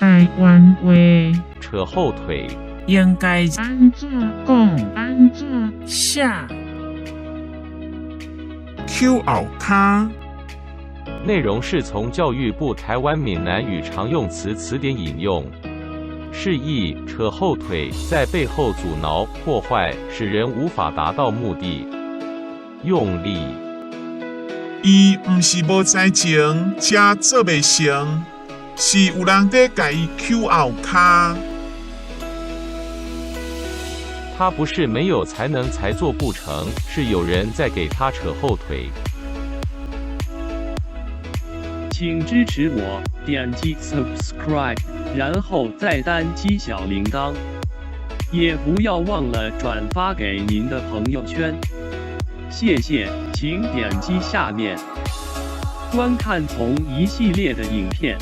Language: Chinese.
台湾话扯后腿，应该安怎讲？安怎写？ Q 后卡，内容是从教育部台湾闽南语常用词词典引用，示意扯后腿在背后阻挠、破坏，使人无法达到目的。用力，伊毋是无才情，才做袂成，是有人在甲伊 Q 后卡。他不是没有才能才做不成，是有人在给他扯后腿。请支持我，点击 subscribe， 然后再单击小铃铛，也不要忘了转发给您的朋友圈。谢谢，请点击下面观看同一系列的影片。